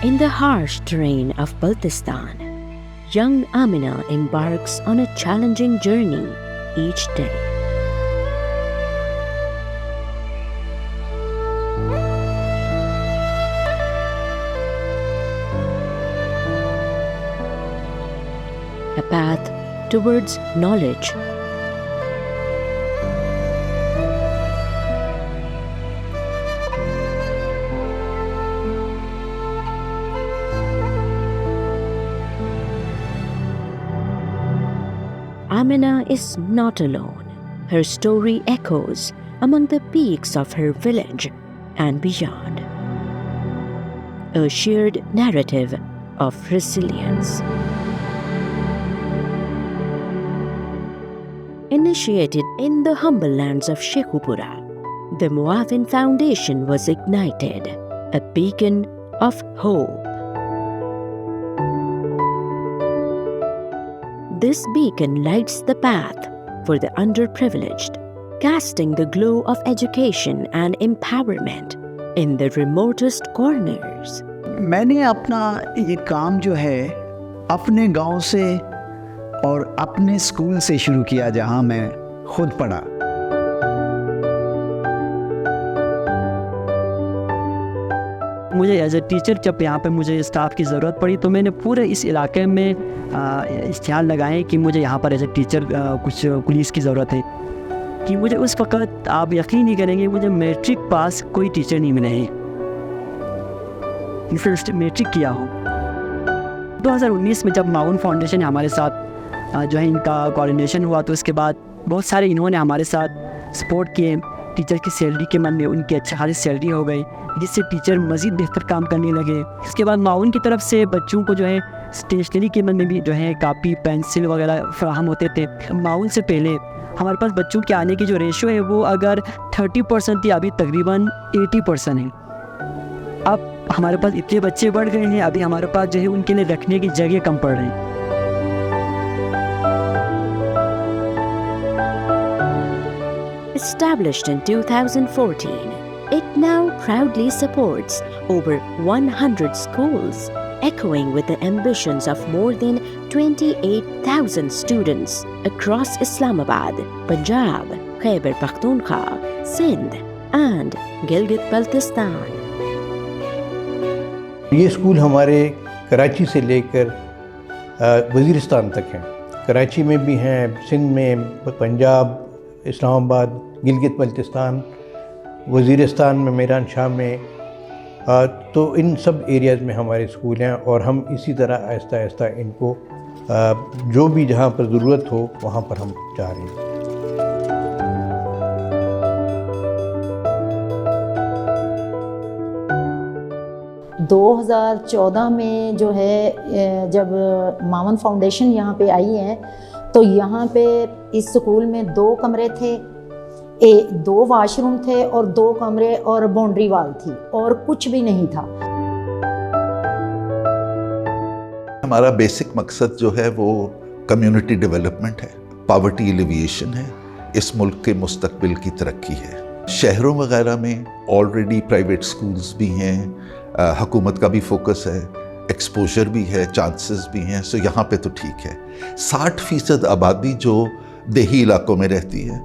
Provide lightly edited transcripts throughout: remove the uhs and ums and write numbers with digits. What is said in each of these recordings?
In the harsh terrain of Baltistan, young Amina embarks on a challenging journey each day. A path towards knowledge. Amina is not alone. Her story echoes among the peaks of her village and beyond. A shared narrative of resilience. Initiated in the humble lands of Shekhupura, the Muavin Foundation was ignited, a beacon of hope. This beacon lights the path for the underprivileged, casting the glow of education and empowerment in the remotest corners. मैंने अपना ये काम जो है अपने गांव से और अपने स्कूल से शुरू किया जहां मैं खुद पढ़ा। मुझे एज ए टीचर जब यहाँ पे मुझे स्टाफ की ज़रूरत पड़ी तो मैंने पूरे इस इलाके में इश्तिहार लगाए कि मुझे यहाँ पर एज ए टीचर कुछ पुलिस की ज़रूरत है। कि मुझे उस वक़्त आप यकीन नहीं करेंगे मुझे मैट्रिक पास कोई टीचर नहीं मिले हैं जिससे मैट्रिक किया हो। 2019 में जब माउन फाउंडेशन हमारे साथ जो है इनका कोऑर्डिनेशन हुआ तो उसके बाद बहुत सारे इन्होंने हमारे साथ सपोर्ट किए। टीचर की सैलरी के मन में उनकी अच्छा खासी सैलरी हो गई जिससे टीचर मज़ीद बेहतर काम करने लगे। इसके बाद माउन की तरफ से बच्चों को जो है स्टेशनरी के मन में भी जो है कापी पेंसिल वगैरह फराहम होते थे। माउन से पहले हमारे पास बच्चों के आने की जो रेशो है वो अगर 30% थी अभी तकरीबन 80% है। अब हमारे पास इतने बच्चे बढ़ गए हैं अभी हमारे पास जो है उनके लिए रखने की जगह कम पड़ रही है। Established in 2014, it now proudly supports over 100 schools, echoing with the ambitions of more than 28,000 students across Islamabad, Punjab, Khyber Pakhtunkhwa, Sindh, and Gilgit-Baltistan. ये स्कूल हमारे कराची से लेकर वज़ीरिस्तान तक हैं। कराची में भी हैं, सिंध में, पंजाब, इस्लामाबाद, गिलगित बल्तिस्तान, वज़ीरिस्तान में, मीरान शाह में, तो इन सब एरियाज़ में हमारे स्कूल हैं और हम इसी तरह आहिस्ता आहिस्ता इनको जो भी जहाँ पर ज़रूरत हो वहाँ पर हम जा रहे हैं। दो 2014 में जो है जब मावन फाउंडेशन यहाँ पे आई है तो यहाँ पे इस स्कूल में 2 कमरे थे, 2 वाशरूम थे और 2 कमरे और बाउंड्री वाल थी और कुछ भी नहीं था। हमारा बेसिक मकसद जो है वो कम्युनिटी डेवलपमेंट है, पॉवर्टी एलिविएशन है, इस मुल्क के मुस्तकबिल की तरक्की है। शहरों वगैरह में ऑलरेडी प्राइवेट स्कूल्स भी हैं, हुकूमत का भी फोकस है, एक्सपोजर भी है, चांसेस भी हैं, सो यहाँ पे तो ठीक है। 60% आबादी जो देही इलाकों में रहती है,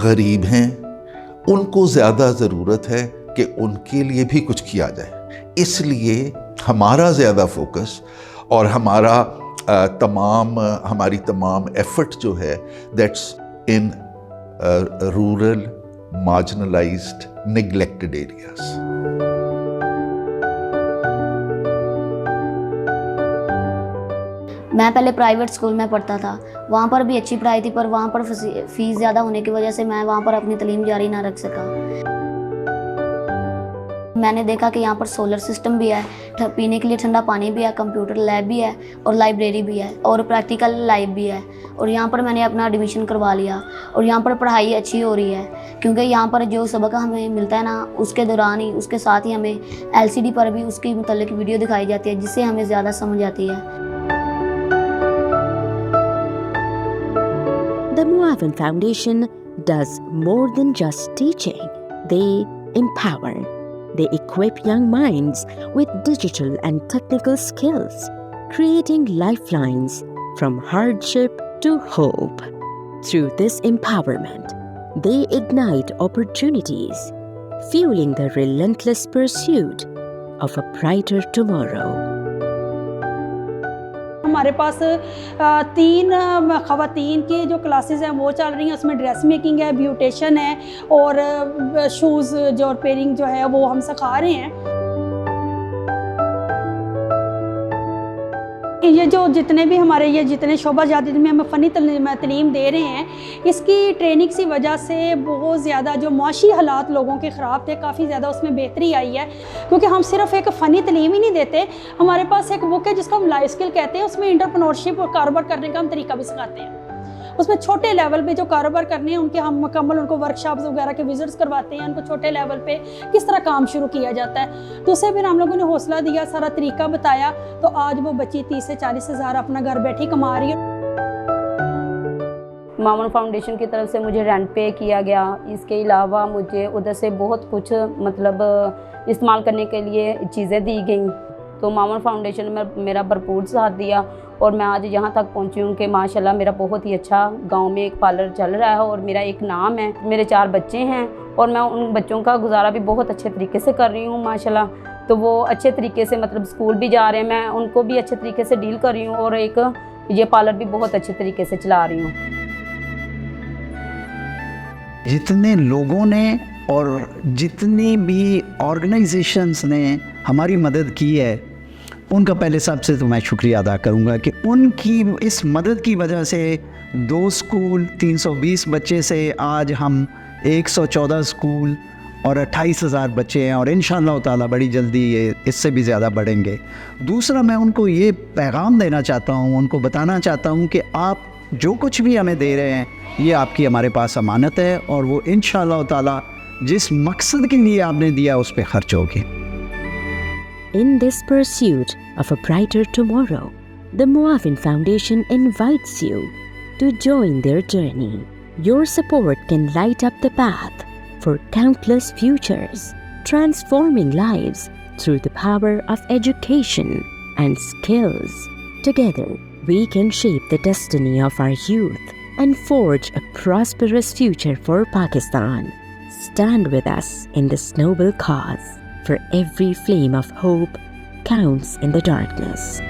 गरीब हैं, उनको ज़्यादा ज़रूरत है कि उनके लिए भी कुछ किया जाए। इसलिए हमारा ज़्यादा फोकस और हमारी तमाम एफर्ट जो है that's in rural marginalised neglected areas. मैं पहले प्राइवेट स्कूल में पढ़ता था, वहाँ पर भी अच्छी पढ़ाई थी पर वहाँ पर फ़ीस ज़्यादा होने की वजह से मैं वहाँ पर अपनी तालीम जारी ना रख सका। मैंने देखा कि यहाँ पर सोलर सिस्टम भी है, पीने के लिए ठंडा पानी भी है, कंप्यूटर लैब भी है और लाइब्रेरी भी है और प्रैक्टिकल लाइव भी है और यहाँ पर मैंने अपना एडमिशन करवा लिया और यहाँ पर पढ़ाई अच्छी हो रही है क्योंकि यहाँ पर जो सबक हमें मिलता है ना उसके दौरान ही उसके साथ ही हमें LCD पर भी उसकी मुतल्लिक वीडियो दिखाई जाती है जिससे हमें ज़्यादा समझ आती है। The Muavin Foundation does more than just teaching. They empower. they equip young minds with digital and technical skills, creating lifelines from hardship to hope. Through this empowerment, they ignite opportunities, fueling the relentless pursuit of a brighter tomorrow. हमारे पास 3 ख़वातीन की जो classes हैं वो चल रही हैं। उसमें ड्रेस मेकिंग है, ब्यूटिशन है और शूज़ जो रिपेयरिंग जो है वो हम सिखा रहे हैं। ये जो जितने भी हमारे ये जितने शोबा जादीद में हमें फ़नी तलीम दे रहे हैं, इसकी ट्रेनिंग की वजह से बहुत ज़्यादा जो माशी हालात लोगों के ख़राब थे, काफ़ी ज़्यादा उसमें बेहतरी आई है। क्योंकि हम सिर्फ एक फ़नी तलीम ही नहीं देते, हमारे पास एक बुक है जिसको हम लाइफ स्किल कहते हैं। उसमें एंटरप्रेन्योरशिप और कारोबार करने का हम तरीका भी सिखाते हैं। उसमें छोटे लेवल पे जो कारोबार करने हैं उनके हम मुकम्मल उनको वर्कशॉप्स वगैरह के विजिट्स करवाते हैं। उनको छोटे लेवल पे किस तरह काम शुरू किया जाता है, तो उससे फिर हम लोगों ने हौसला दिया, सारा तरीका बताया। तो आज वो बच्ची 30 से 40 हज़ार अपना घर बैठी कमा रही है। मावन फाउंडेशन की तरफ से मुझे रेंट पे किया गया। इसके अलावा मुझे उधर से बहुत कुछ मतलब इस्तेमाल करने के लिए चीज़ें दी गई। तो मावन फाउंडेशन में मेरा भरपूर साथ दिया और मैं आज यहाँ तक पहुँची हूँ कि माशाल्लाह मेरा बहुत ही अच्छा गांव में एक पार्लर चल रहा है और मेरा एक नाम है। मेरे 4 बच्चे हैं और मैं उन बच्चों का गुजारा भी बहुत अच्छे तरीके से कर रही हूँ माशाल्लाह। तो वो अच्छे तरीके से मतलब स्कूल भी जा रहे हैं, मैं उनको भी अच्छे तरीके से डील कर रही हूँ और एक ये पार्लर भी बहुत अच्छे तरीके से चला रही हूँ। जितने लोगों ने और जितनी भी ऑर्गेनाइजेशंस ने हमारी मदद की है, उनका पहले सबसे तो मैं शुक्रिया अदा करूंगा कि उनकी इस मदद की वजह से 2 स्कूल 320 बच्चे से आज हम 114 स्कूल और 28,000 बच्चे हैं और इंशाअल्लाह ताला बड़ी जल्दी ये इससे भी ज़्यादा बढ़ेंगे। दूसरा, मैं उनको ये पैगाम देना चाहता हूँ, उनको बताना चाहता हूँ कि आप जो कुछ भी हमें दे रहे हैं ये आपकी हमारे पास अमानत है और वो इंशाअल्लाह ताला जिस मकसद के लिए आपने दिया उस पर खर्च होगी। In this pursuit of a brighter tomorrow, the Muavin Foundation invites you to join their journey. Your support can light up the path for countless futures, transforming lives through the power of education and skills. Together, we can shape the destiny of our youth and forge a prosperous future for Pakistan. Stand with us in this noble cause, for every flame of hope counts in the darkness.